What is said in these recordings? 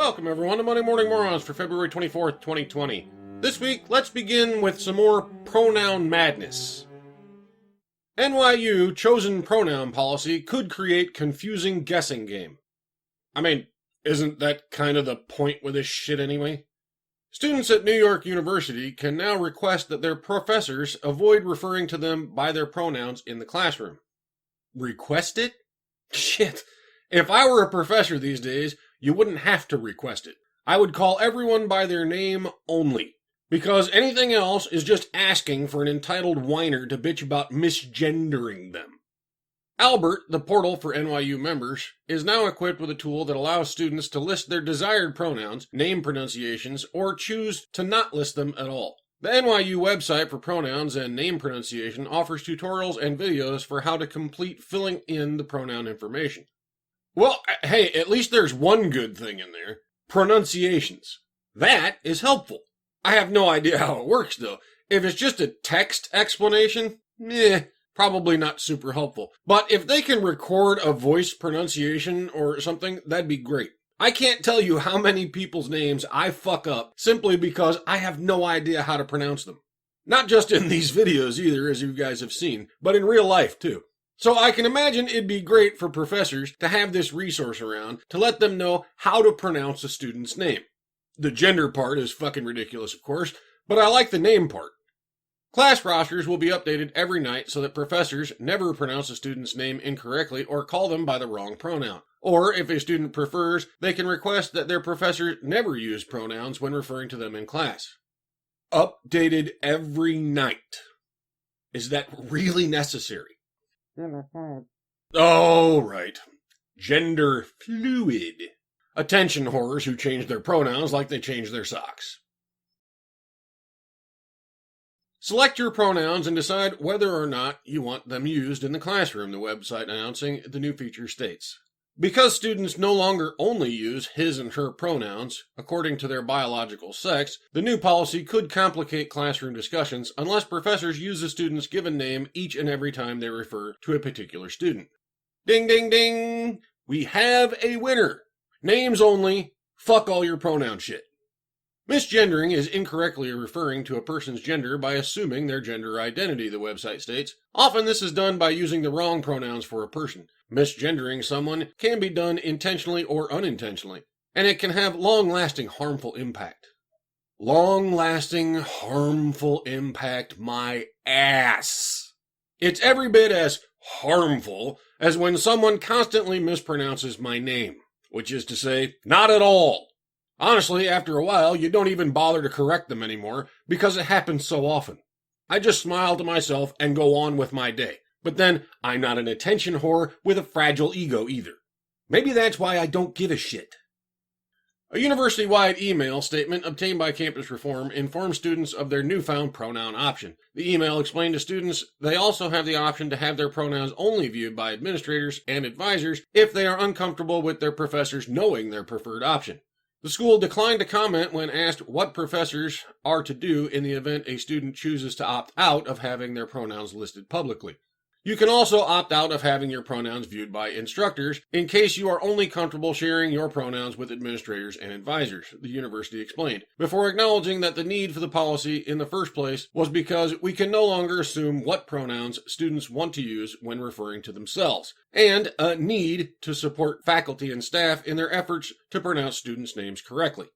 Welcome everyone to Monday Morning Morons for February 24th, 2020. This week, let's begin with some more pronoun madness. NYU chosen pronoun policy could create confusing guessing game. I mean, isn't that kind of the point with this shit anyway? Students at New York University can now request that their professors avoid referring to them by their pronouns in the classroom. Request it? Shit. If I were a professor these days, you wouldn't have to request it. I would call everyone by their name only. Because anything else is just asking for an entitled whiner to bitch about misgendering them. Albert, the portal for NYU members, is now equipped with a tool that allows students to list their desired pronouns, name pronunciations, or choose to not list them at all. The NYU website for pronouns and name pronunciation offers tutorials and videos for how to complete filling in the pronoun information. Well, hey, at least there's one good thing in there. Pronunciations. That is helpful. I have no idea how it works, though. If it's just a text explanation, probably not super helpful. But if they can record a voice pronunciation or something, that'd be great. I can't tell you how many people's names I fuck up simply because I have no idea how to pronounce them. Not just in these videos either, as you guys have seen, but in real life, too. So I can imagine it'd be great for professors to have this resource around to let them know how to pronounce a student's name. The gender part is fucking ridiculous, of course, but I like the name part. Class rosters will be updated every night so that professors never pronounce a student's name incorrectly or call them by the wrong pronoun. Or, if a student prefers, they can request that their professor never use pronouns when referring to them in class. Updated every night. Is that really necessary? Oh, right. Gender fluid. Attention whores who change their pronouns like they change their socks. Select your pronouns and decide whether or not you want them used in the classroom, the website announcing the new feature states. Because students no longer only use his and her pronouns, according to their biological sex, the new policy could complicate classroom discussions unless professors use the student's given name each and every time they refer to a particular student. Ding, ding, ding! We have a winner! Names only, fuck all your pronoun shit. Misgendering is incorrectly referring to a person's gender by assuming their gender identity, the website states. Often this is done by using the wrong pronouns for a person. Misgendering someone can be done intentionally or unintentionally, and it can have long-lasting harmful impact. Long-lasting harmful impact, my ass. It's every bit as harmful as when someone constantly mispronounces my name. Which is to say, not at all. Honestly, after a while, you don't even bother to correct them anymore because it happens so often. I just smile to myself and go on with my day. But then, I'm not an attention whore with a fragile ego either. Maybe that's why I don't give a shit. A university-wide email statement obtained by Campus Reform informs students of their newfound pronoun option. The email explained to students they also have the option to have their pronouns only viewed by administrators and advisors if they are uncomfortable with their professors knowing their preferred option. The school declined to comment when asked what professors are to do in the event a student chooses to opt out of having their pronouns listed publicly. You can also opt out of having your pronouns viewed by instructors in case you are only comfortable sharing your pronouns with administrators and advisors, the university explained, before acknowledging that the need for the policy in the first place was because we can no longer assume what pronouns students want to use when referring to themselves, and a need to support faculty and staff in their efforts to pronounce students' names correctly.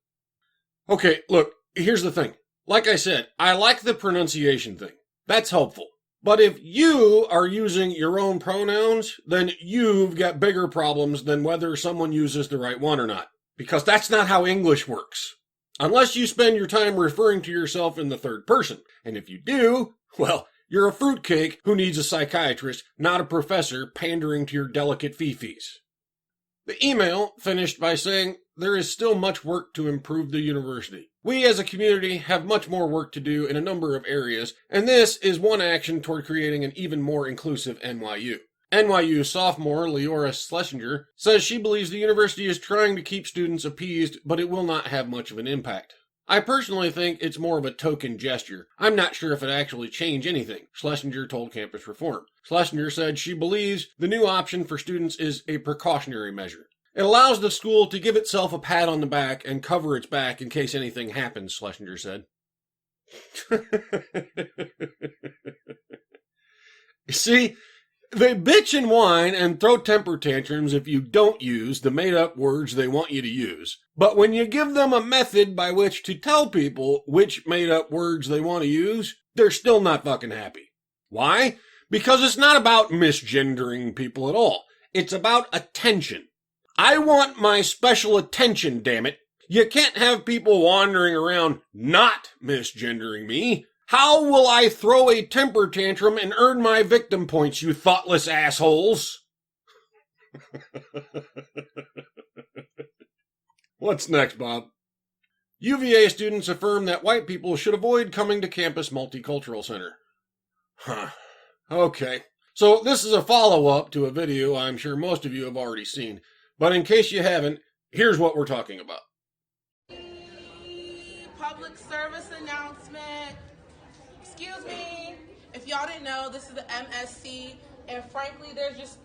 Okay, look, here's the thing. Like I said, I like the pronunciation thing. That's helpful. But if you are using your own pronouns, then you've got bigger problems than whether someone uses the right one or not. Because that's not how English works. Unless you spend your time referring to yourself in the third person. And if you do, well, you're a fruitcake who needs a psychiatrist, not a professor pandering to your delicate fifis. The email finished by saying, there is still much work to improve the university. We as a community have much more work to do in a number of areas, and this is one action toward creating an even more inclusive NYU. NYU sophomore Leora Schlesinger says she believes the university is trying to keep students appeased, but it will not have much of an impact. I personally think it's more of a token gesture. I'm not sure if it actually changed anything, Schlesinger told Campus Reform. Schlesinger said she believes the new option for students is a precautionary measure. It allows the school to give itself a pat on the back and cover its back in case anything happens, Schlesinger said. See, they bitch and whine and throw temper tantrums if you don't use the made-up words they want you to use. But when you give them a method by which to tell people which made-up words they want to use, they're still not fucking happy. Why? Because it's not about misgendering people at all. It's about attention. I want my special attention, damn it. You can't have people wandering around not misgendering me. How will I throw a temper tantrum and earn my victim points, you thoughtless assholes? What's next, Bob? UVA students affirm that white people should avoid coming to campus multicultural center. Huh. Okay. So this is a follow-up to a video I'm sure most of you have already seen. But in case you haven't, here's what we're talking about. Public service announcement. Excuse me. If y'all didn't know, this is the MSC, and frankly, there's just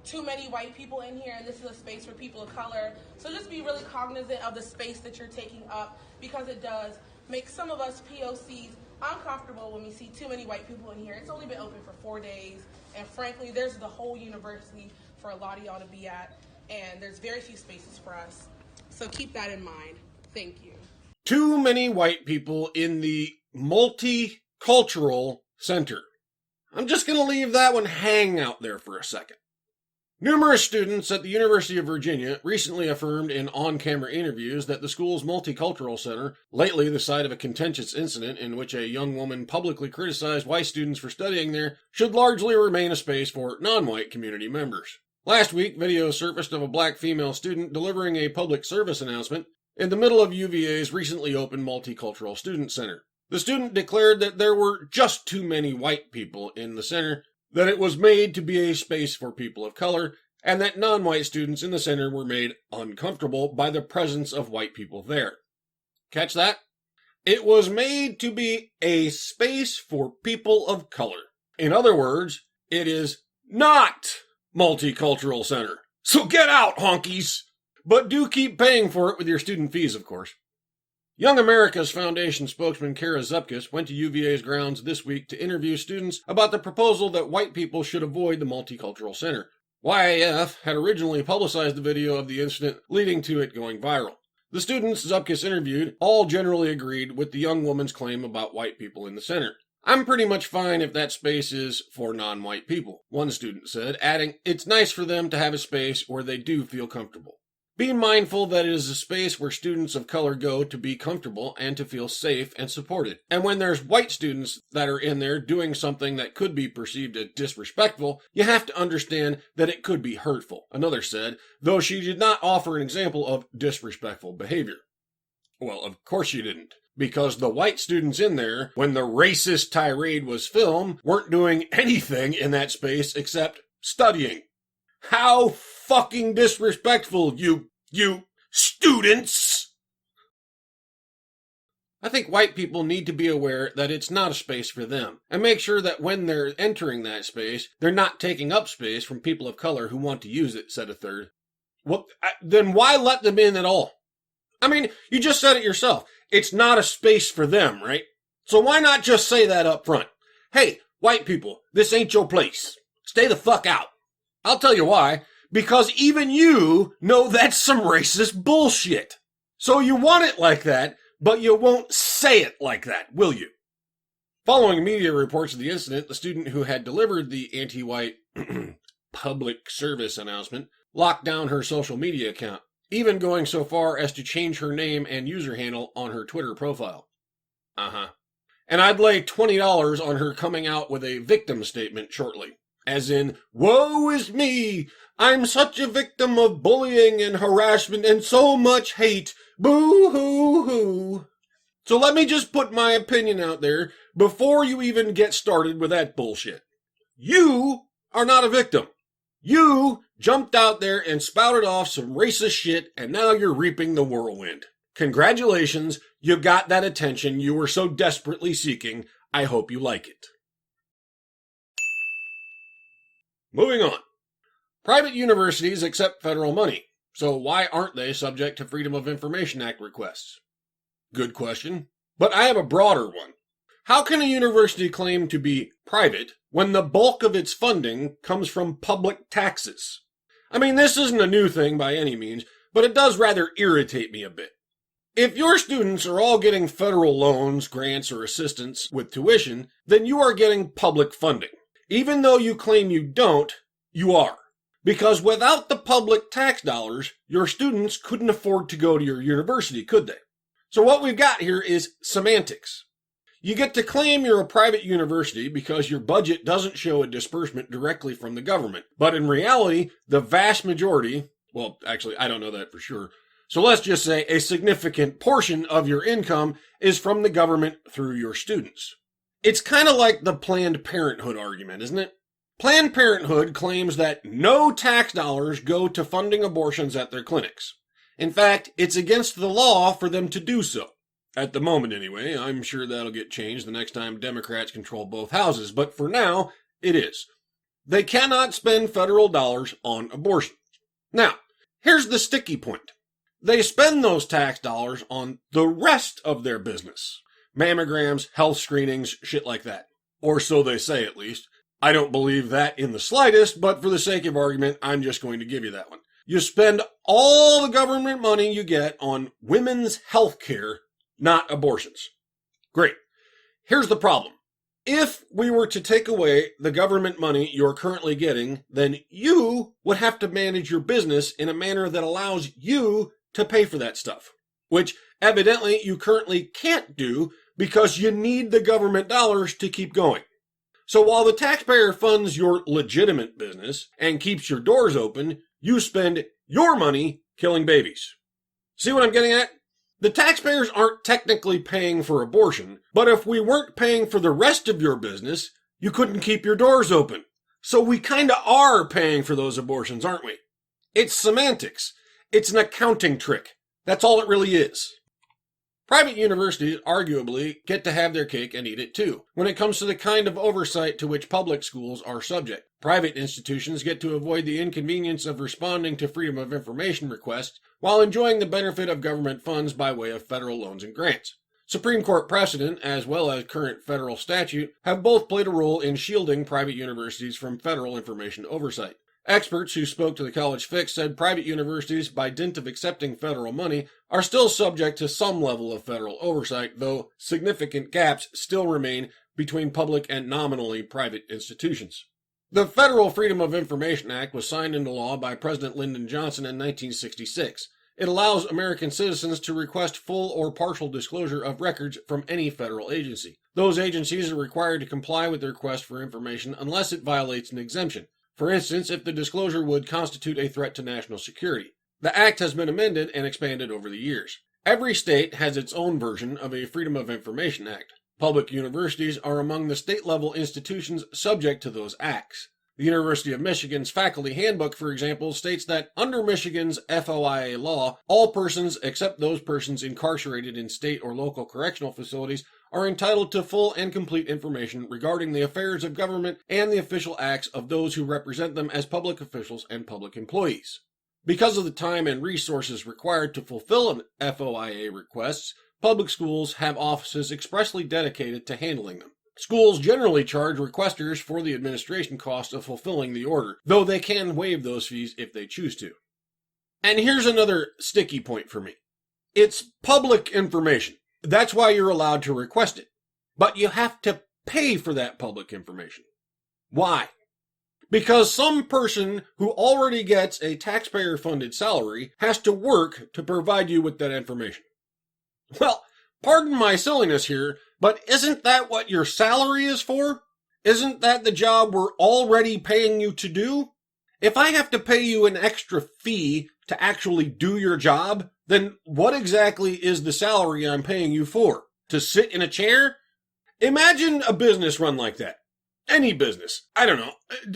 too many white people in here, and this is a space for people of color. So just be really cognizant of the space that you're taking up, because it does make some of us POCs uncomfortable when we see too many white people in here. It's only been open for 4 days, and frankly, there's the whole university for a lot of y'all to be at, and there's very few spaces for us. So keep that in mind. Thank you. Too many white people in the Multicultural Center. I'm just going to leave that one hang out there for a second. Numerous students at the University of Virginia recently affirmed in on-camera interviews that the school's Multicultural Center, lately the site of a contentious incident in which a young woman publicly criticized white students for studying there, should largely remain a space for non-white community members. Last week, videos surfaced of a black female student delivering a public service announcement in the middle of UVA's recently opened Multicultural Student Center. The student declared that there were just too many white people in the center, that it was made to be a space for people of color, and that non-white students in the center were made uncomfortable by the presence of white people there. Catch that? It was made to be a space for people of color. In other words, it is not Multicultural Center. So get out, honkies! But do keep paying for it with your student fees, of course. Young America's Foundation spokesman Kara Zupkis went to UVA's grounds this week to interview students about the proposal that white people should avoid the Multicultural Center. YAF had originally publicized the video of the incident, leading to it going viral. The students Zupkis interviewed all generally agreed with the young woman's claim about white people in the center. I'm pretty much fine if that space is for non-white people, one student said, adding, it's nice for them to have a space where they do feel comfortable. Be mindful that it is a space where students of color go to be comfortable and to feel safe and supported. And when there's white students that are in there doing something that could be perceived as disrespectful, you have to understand that it could be hurtful, another said, though she did not offer an example of disrespectful behavior. Well, of course she didn't, because the white students in there, when the racist tirade was filmed, weren't doing anything in that space except studying. How fucking disrespectful, you students! I think white people need to be aware that it's not a space for them, and make sure that when they're entering that space, they're not taking up space from people of color who want to use it, said a third. Well, then why let them in at all? I mean, you just said it yourself. It's not a space for them, right? So why not just say that up front? Hey, white people, this ain't your place. Stay the fuck out. I'll tell you why. Because even you know that's some racist bullshit. So you want it like that, but you won't say it like that, will you? Following media reports of the incident, the student who had delivered the anti-white public service announcement locked down her social media account, even going so far as to change her name and user handle on her Twitter profile. And I'd lay $20 on her coming out with a victim statement shortly. As in, woe is me! I'm such a victim of bullying and harassment and so much hate. Boo-hoo-hoo. So let me just put my opinion out there before you even get started with that bullshit. You are not a victim. You jumped out there and spouted off some racist shit, and now you're reaping the whirlwind. Congratulations, you got that attention you were so desperately seeking. I hope you like it. Moving on. Private universities accept federal money. So why aren't they subject to Freedom of Information Act requests? Good question. But I have a broader one. How can a university claim to be private when the bulk of its funding comes from public taxes? I mean, this isn't a new thing by any means, but it does rather irritate me a bit. If your students are all getting federal loans, grants, or assistance with tuition, then you are getting public funding. Even though you claim you don't, you are. Because without the public tax dollars, your students couldn't afford to go to your university, could they? So what we've got here is semantics. You get to claim you're a private university because your budget doesn't show a disbursement directly from the government. But in reality, the vast majority, well, actually, I don't know that for sure. So let's just say a significant portion of your income is from the government through your students. It's kind of like the Planned Parenthood argument, isn't it? Planned Parenthood claims that no tax dollars go to funding abortions at their clinics. In fact, it's against the law for them to do so. At the moment, anyway. I'm sure that'll get changed the next time Democrats control both houses, but for now, it is. They cannot spend federal dollars on abortion. Now, here's the sticky point. They spend those tax dollars on the rest of their business. Mammograms, health screenings, shit like that. Or so they say, at least. I don't believe that in the slightest, but for the sake of argument, I'm just going to give you that one. You spend all the government money you get on women's health care, not abortions. Great. Here's the problem. If we were to take away the government money you're currently getting, then you would have to manage your business in a manner that allows you to pay for that stuff, which evidently you currently can't do because you need the government dollars to keep going. So while the taxpayer funds your legitimate business and keeps your doors open, you spend your money killing babies. See what I'm getting at? The taxpayers aren't technically paying for abortion, but if we weren't paying for the rest of your business, you couldn't keep your doors open. So we kinda are paying for those abortions, aren't we? It's semantics. It's an accounting trick. That's all it really is. Private universities arguably get to have their cake and eat it too, when it comes to the kind of oversight to which public schools are subject. Private institutions get to avoid the inconvenience of responding to Freedom of Information requests while enjoying the benefit of government funds by way of federal loans and grants. Supreme Court precedent, as well as current federal statute, have both played a role in shielding private universities from federal information oversight. Experts who spoke to the College Fix said private universities, by dint of accepting federal money, are still subject to some level of federal oversight, though significant gaps still remain between public and nominally private institutions. The Federal Freedom of Information Act was signed into law by President Lyndon Johnson in 1966. It allows American citizens to request full or partial disclosure of records from any federal agency. Those agencies are required to comply with the request for information unless it violates an exemption. For instance, if the disclosure would constitute a threat to national security. The act has been amended and expanded over the years. Every state has its own version of a Freedom of Information Act. Public universities are among the state-level institutions subject to those acts. The University of Michigan's faculty handbook, for example, states that under Michigan's FOIA law, all persons except those persons incarcerated in state or local correctional facilities are entitled to full and complete information regarding the affairs of government and the official acts of those who represent them as public officials and public employees. Because of the time and resources required to fulfill an FOIA requests, public schools have offices expressly dedicated to handling them. Schools generally charge requesters for the administration cost of fulfilling the order, though they can waive those fees if they choose to. And here's another sticky point for me. It's public information. That's why you're allowed to request it. But you have to pay for that public information. Why? Because some person who already gets a taxpayer-funded salary has to work to provide you with that information. Well, pardon my silliness here, but isn't that what your salary is for? Isn't that the job we're already paying you to do? If I have to pay you an extra fee to actually do your job, then what exactly is the salary I'm paying you for? To sit in a chair? Imagine a business run like that. Any business. I don't know,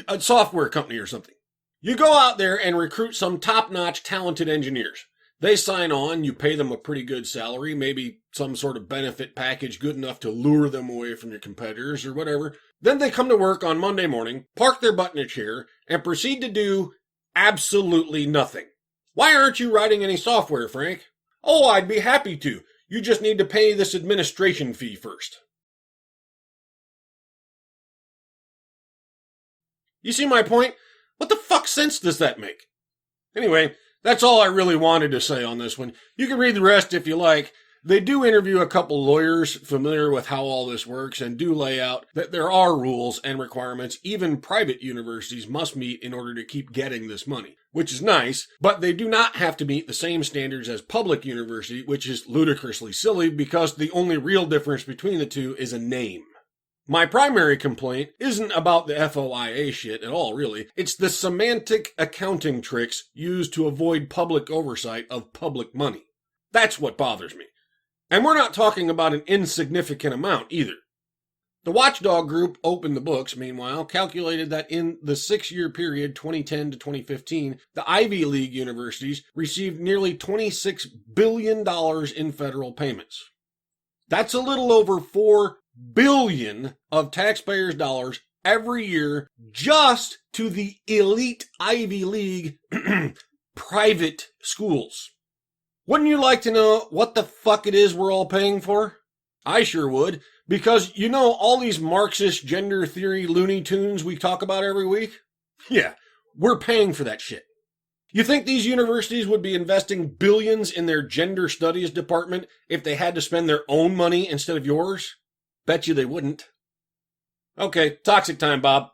a software company or something. You go out there and recruit some top-notch talented engineers. They sign on, you pay them a pretty good salary, maybe some sort of benefit package good enough to lure them away from your competitors or whatever. Then they come to work on Monday morning, park their butt in a chair, and proceed to do absolutely nothing. Why aren't you writing any software, Frank? Oh, I'd be happy to. You just need to pay this administration fee first. You see my point? What the fuck sense does that make? Anyway, that's all I really wanted to say on this one. You can read the rest if you like. They do interview a couple lawyers familiar with how all this works and do lay out that there are rules and requirements even private universities must meet in order to keep getting this money, which is nice, but they do not have to meet the same standards as public university, which is ludicrously silly because the only real difference between the two is a name. My primary complaint isn't about the FOIA shit at all, really. It's the semantic accounting tricks used to avoid public oversight of public money. That's what bothers me. And we're not talking about an insignificant amount either. The watchdog group Open the Books, meanwhile, calculated that in the 6-year period 2010 to 2015, the Ivy League universities received nearly $26 billion in federal payments. That's a little over $4 billion of taxpayers' dollars every year just to the elite Ivy League private schools. Wouldn't you like to know what the fuck it is we're all paying for? I sure would, because you know all these Marxist gender theory Looney Tunes we talk about every week? Yeah, we're paying for that shit. You think these universities would be investing billions in their gender studies department if they had to spend their own money instead of yours? Bet you they wouldn't. Okay, toxic time, Bob.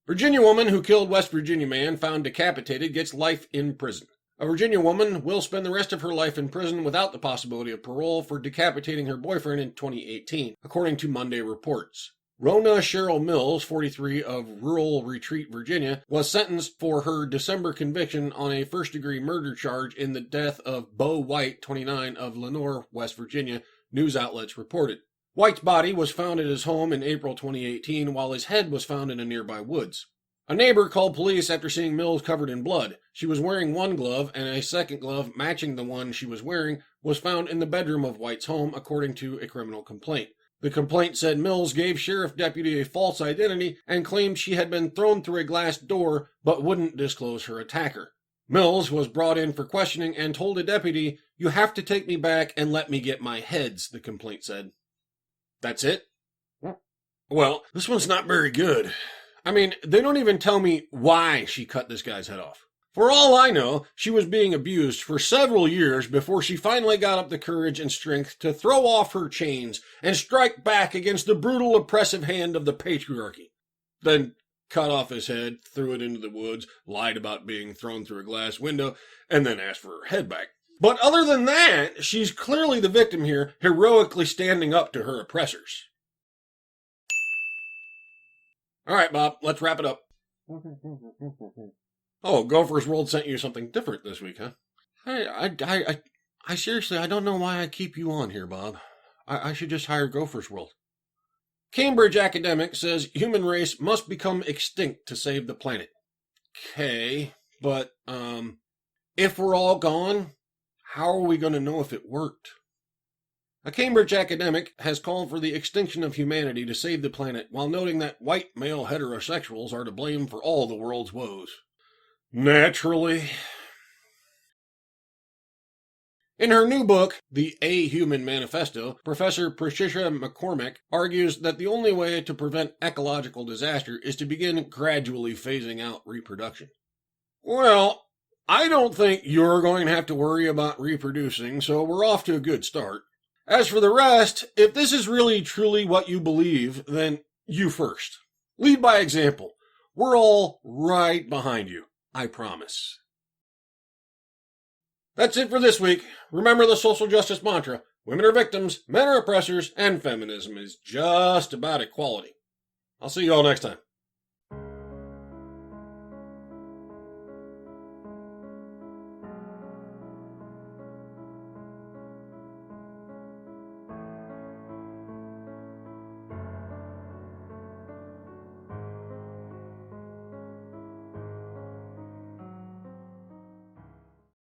Virginia woman who killed West Virginia man found decapitated gets life in prison. A Virginia woman will spend the rest of her life in prison without the possibility of parole for decapitating her boyfriend in 2018, according to Monday reports. Rona Cheryl Mills, 43, of Rural Retreat, Virginia, was sentenced for her December conviction on a first-degree murder charge in the death of Bo White, 29, of Lenoir, West Virginia, news outlets reported. White's body was found at his home in April 2018, while his head was found in a nearby woods. A neighbor called police after seeing Mills covered in blood. She was wearing one glove, and a second glove matching the one she was wearing was found in the bedroom of White's home, according to a criminal complaint. The complaint said Mills gave sheriff deputy a false identity and claimed she had been thrown through a glass door but wouldn't disclose her attacker. Mills was brought in for questioning and told a deputy, "You have to take me back and let me get my heads," the complaint said. That's it? Well, this one's not very good. I mean, they don't even tell me why she cut this guy's head off. For all I know, she was being abused for several years before she finally got up the courage and strength to throw off her chains and strike back against the brutal, oppressive hand of the patriarchy. Then cut off his head, threw it into the woods, lied about being thrown through a glass window, and then asked for her head back. But other than that, she's clearly the victim here, heroically standing up to her oppressors. All right, Bob, let's wrap it up. Oh, Gopher's World sent you something different this week, huh? I seriously, I don't know why I keep you on here, Bob. I should just hire Gopher's World. Cambridge academic says human race must become extinct to save the planet. Okay, but, if we're all gone, how are we going to know if it worked? A Cambridge academic has called for the extinction of humanity to save the planet while noting that white male heterosexuals are to blame for all the world's woes. Naturally. In her new book, The A Human Manifesto, Professor Patricia McCormick argues that the only way to prevent ecological disaster is to begin gradually phasing out reproduction. Well, I don't think you're going to have to worry about reproducing, so we're off to a good start. As for the rest, if this is really truly what you believe, then you first. Lead by example. We're all right behind you, I promise. That's it for this week. Remember the social justice mantra: women are victims, men are oppressors, and feminism is just about equality. I'll see you all next time.